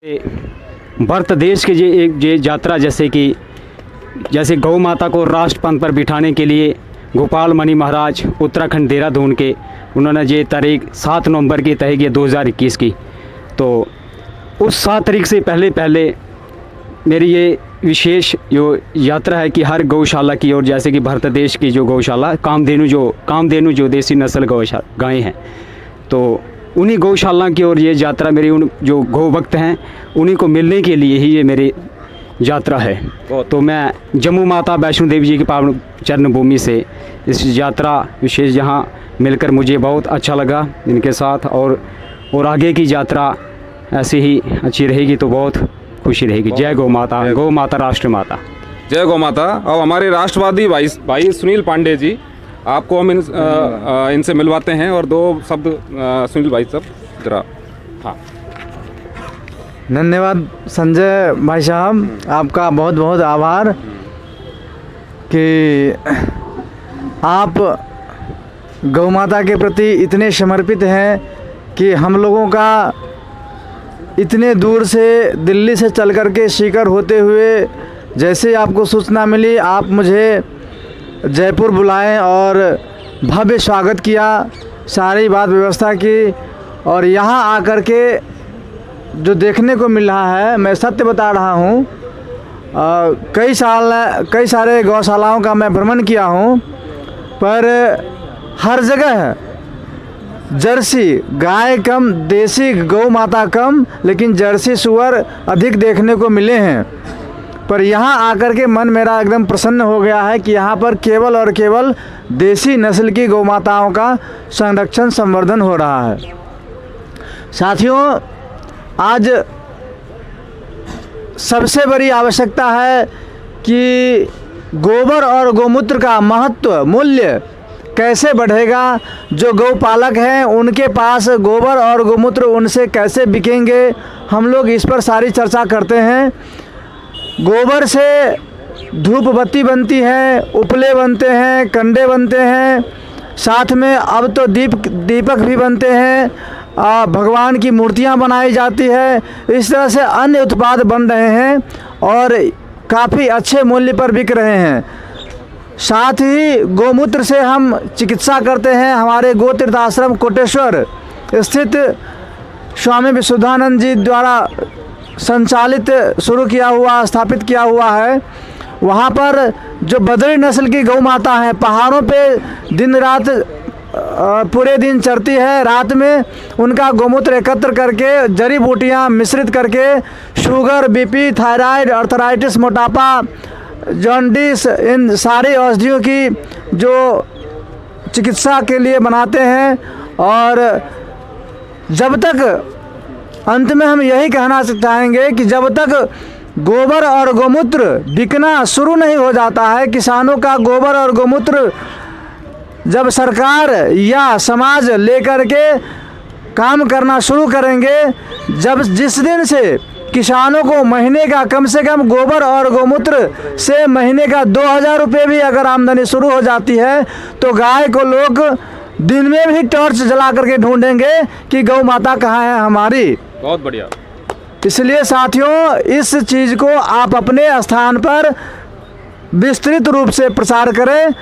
भारत देश की ये यात्रा जैसे गौ माता को राष्ट्रपंथ पर बिठाने के लिए गोपाल मणि महाराज उत्तराखंड देहरादून के उन्होंने ये तारीख 7 नवंबर की तय की 2021 की। तो उस 7 तारीख से पहले मेरी ये विशेष जो यात्रा है कि हर गौशाला की ओर, जैसे कि भारत देश की जो गौशाला कामधेनु जो देसी नस्ल गायें हैं, तो उन्हीं गौशाला की ओर ये यात्रा मेरी, उन जो गौ भक्त हैं उन्हीं को मिलने के लिए ही ये मेरी यात्रा है। तो मैं जम्मू माता वैष्णो देवी जी की पावन चरण भूमि से इस यात्रा विशेष यहाँ मिलकर मुझे बहुत अच्छा लगा इनके साथ, और आगे की यात्रा ऐसी ही अच्छी रहेगी तो बहुत खुशी रहेगी। जय गौ माता, गौ माता राष्ट्र माता। जय गौ माता। अब हमारे राष्ट्रवादी भाई सुनील पांडे जी, आपको हम इनसे मिलवाते हैं और 2 शब्द सुनील भाई सब जरा। हाँ, धन्यवाद संजय भाई साहब, आपका बहुत बहुत आभार कि आप गौ माता के प्रति इतने समर्पित हैं कि हम लोगों का इतने दूर से दिल्ली से चल कर के सीकर होते हुए जैसे आपको सूचना मिली, आप मुझे जयपुर बुलाएं और भव्य स्वागत किया, सारी बात व्यवस्था की, और यहाँ आकर के जो देखने को मिल रहा है, मैं सत्य बता रहा हूँ, कई सारे गौशालाओं का मैं भ्रमण किया हूँ, पर हर जगह जर्सी गाय कम, देसी गौ माता कम, लेकिन जर्सी सुअर अधिक देखने को मिले हैं। पर यहाँ आकर के मन मेरा एकदम प्रसन्न हो गया है कि यहाँ पर केवल और केवल देसी नस्ल की गौ माताओं का संरक्षण संवर्धन हो रहा है। साथियों, आज सबसे बड़ी आवश्यकता है कि गोबर और गौमूत्र का महत्व, मूल्य कैसे बढ़ेगा। जो गौपालक हैं उनके पास गोबर और गौमूत्र उनसे कैसे बिकेंगे, हम लोग इस पर सारी चर्चा करते हैं। गोबर से धूप बत्ती बनती है, उपले बनते हैं, कंडे बनते हैं, साथ में अब तो दीपक भी बनते हैं, भगवान की मूर्तियां बनाई जाती है। इस तरह से अन्य उत्पाद बन रहे हैं और काफ़ी अच्छे मूल्य पर बिक रहे हैं। साथ ही गौमूत्र से हम चिकित्सा करते हैं। हमारे गो तीर्थ आश्रम कोटेश्वर स्थित स्वामी विशुद्धानंद जी द्वारा संचालित शुरू किया हुआ, स्थापित किया हुआ है। वहाँ पर जो बदरी नस्ल की गौ माता है, पहाड़ों पे दिन रात पूरे दिन चरती है, रात में उनका गौमूत्र एकत्र करके जड़ी बूटियाँ मिश्रित करके शुगर, बीपी, थायराइड, अर्थराइटिस, मोटापा, जॉन्डिस, इन सारी औषधियों की जो चिकित्सा के लिए बनाते हैं। और जब तक, अंत में हम यही कहना चाहेंगे कि जब तक गोबर और गौमूत्र बिकना शुरू नहीं हो जाता है, किसानों का गोबर और गौमूत्र जब सरकार या समाज लेकर के काम करना शुरू करेंगे, जिस दिन से किसानों को महीने का कम से कम गोबर और गौमूत्र से महीने का 2000 रुपये भी अगर आमदनी शुरू हो जाती है, तो गाय को लोग दिन में भी टॉर्च जला करके ढूंढेंगे कि गौ माता कहाँ है हमारी। बहुत बढ़िया। इसलिए साथियों, इस चीज़ को आप अपने स्थान पर विस्तृत रूप से प्रसार करें।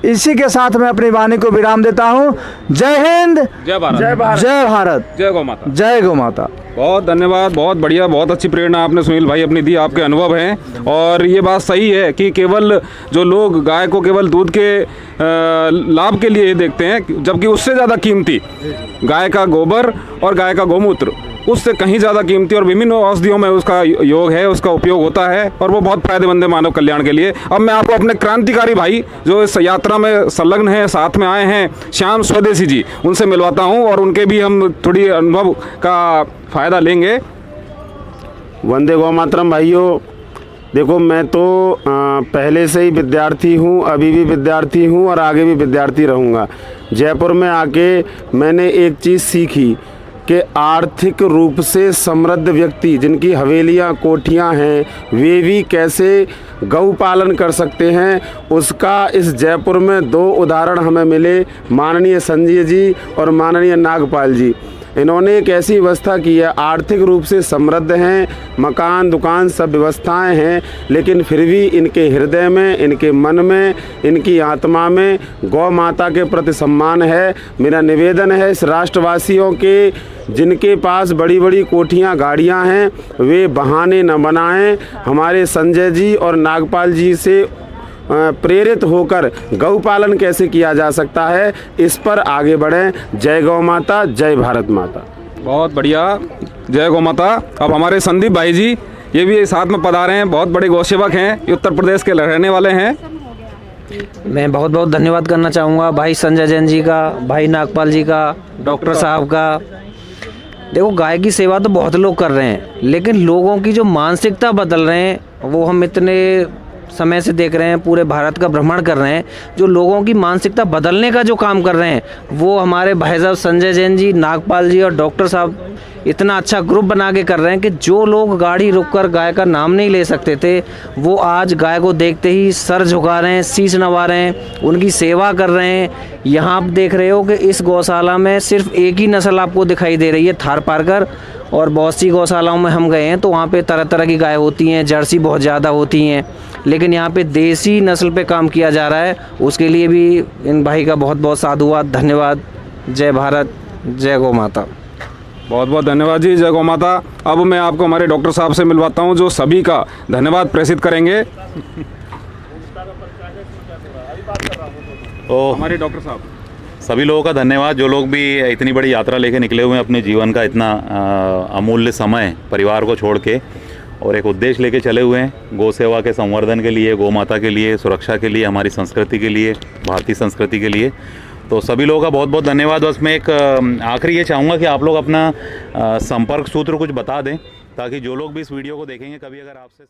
इसी के साथ मैं अपनी वाणी को विराम देता हूँ। जय हिंद, जय भारत, जय भारत, जय भारत, जय गौ माता, जय गौ माता। बहुत धन्यवाद, बहुत बढ़िया, बहुत अच्छी प्रेरणा आपने सुनील भाई अपनी दी, आपके अनुभव हैं। और ये बात सही है कि केवल जो लोग गाय को केवल दूध के लाभ के लिए देखते हैं, जबकि उससे ज़्यादा कीमती गाय का गोबर और गाय का गौमूत्र उससे कहीं ज़्यादा कीमती और विभिन्न औषधियों में उसका योग है, उसका उपयोग होता है और वो बहुत फायदेमंद है मानव कल्याण के लिए। अब मैं आपको अपने क्रांतिकारी भाई जो इस यात्रा में संलग्न हैं, साथ में आए हैं, श्याम स्वदेशी जी, उनसे मिलवाता हूं और उनके भी हम थोड़ी अनुभव का फ़ायदा लेंगे। वंदे गौ मातरम भाइयों। देखो, मैं तो पहले से ही विद्यार्थी हूँ, अभी भी विद्यार्थी हूँ और आगे भी विद्यार्थी रहूँगा। जयपुर में आके मैंने एक चीज़ सीखी कि आर्थिक रूप से समृद्ध व्यक्ति जिनकी हवेलियां, कोठियां हैं, वे भी कैसे गौ पालन कर सकते हैं, उसका इस जयपुर में 2 उदाहरण हमें मिले, माननीय संजय जी और माननीय नागपाल जी। इन्होंने एक ऐसी व्यवस्था की है, आर्थिक रूप से समृद्ध हैं, मकान दुकान सब व्यवस्थाएं हैं, लेकिन फिर भी इनके हृदय में, इनके मन में, इनकी आत्मा में गौ माता के प्रति सम्मान है। मेरा निवेदन है इस राष्ट्रवासियों के, जिनके पास बड़ी बड़ी कोठियाँ गाड़ियाँ हैं, वे बहाने न बनाएं। हमारे संजय जी और नागपाल जी से प्रेरित होकर गौ पालन कैसे किया जा सकता है, इस पर आगे बढ़ें। जय गौ माता, जय भारत माता। बहुत बढ़िया, जय गौ माता। अब हमारे संदीप भाई जी, ये भी साथ में पधारे हैं, बहुत बड़े गौ सेवक हैं, ये उत्तर प्रदेश के रहने वाले हैं। मैं बहुत बहुत धन्यवाद करना चाहूँगा भाई संजय जैन जी का, भाई नागपाल जी का, डॉक्टर साहब का। देखो, गाय की सेवा तो बहुत लोग कर रहे हैं, लेकिन लोगों की जो मानसिकता बदल रहे हैं वो हम इतने समय से देख रहे हैं, पूरे भारत का भ्रमण कर रहे हैं। जो लोगों की मानसिकता बदलने का जो काम कर रहे हैं वो हमारे भाई साहब संजय जैन जी, नागपाल जी और डॉक्टर साहब इतना अच्छा ग्रुप बना के कर रहे हैं कि जो लोग गाड़ी रुककर गाय का नाम नहीं ले सकते थे, वो आज गाय को देखते ही सर झुका रहे हैं, शीश नवा रहे हैं, उनकी सेवा कर रहे हैं। यहाँ आप देख रहे हो कि इस गौशाला में सिर्फ एक ही नस्ल आपको दिखाई दे रही है, थार पारकर, और बहुत सी गौशालाओं में हम गए हैं तो वहाँ पे तरह तरह की गाय होती हैं, जर्सी बहुत ज़्यादा होती हैं, लेकिन यहाँ पे देसी नस्ल पे काम किया जा रहा है। उसके लिए भी इन भाई का बहुत बहुत साधुवाद, धन्यवाद। जय भारत, जय गौ माता। बहुत बहुत धन्यवाद जी, जय गौ माता। अब मैं आपको हमारे डॉक्टर साहब से मिलवाता हूँ, जो सभी का धन्यवाद प्रेषित करेंगे। तो हमारे डॉक्टर साहब, सभी लोगों का धन्यवाद, जो लोग भी इतनी बड़ी यात्रा लेके निकले हुए हैं, अपने जीवन का इतना अमूल्य समय परिवार को छोड़ के और एक उद्देश्य लेके चले हुए हैं, गौ सेवा के संवर्धन के लिए, गौ माता के लिए, सुरक्षा के लिए, हमारी संस्कृति के लिए, भारतीय संस्कृति के लिए। तो सभी लोगों का बहुत बहुत धन्यवाद। बस मैं एक आखिरी ये चाहूँगा कि आप लोग अपना संपर्क सूत्र कुछ बता दें, ताकि जो लोग भी इस वीडियो को देखेंगे, कभी अगर आपसे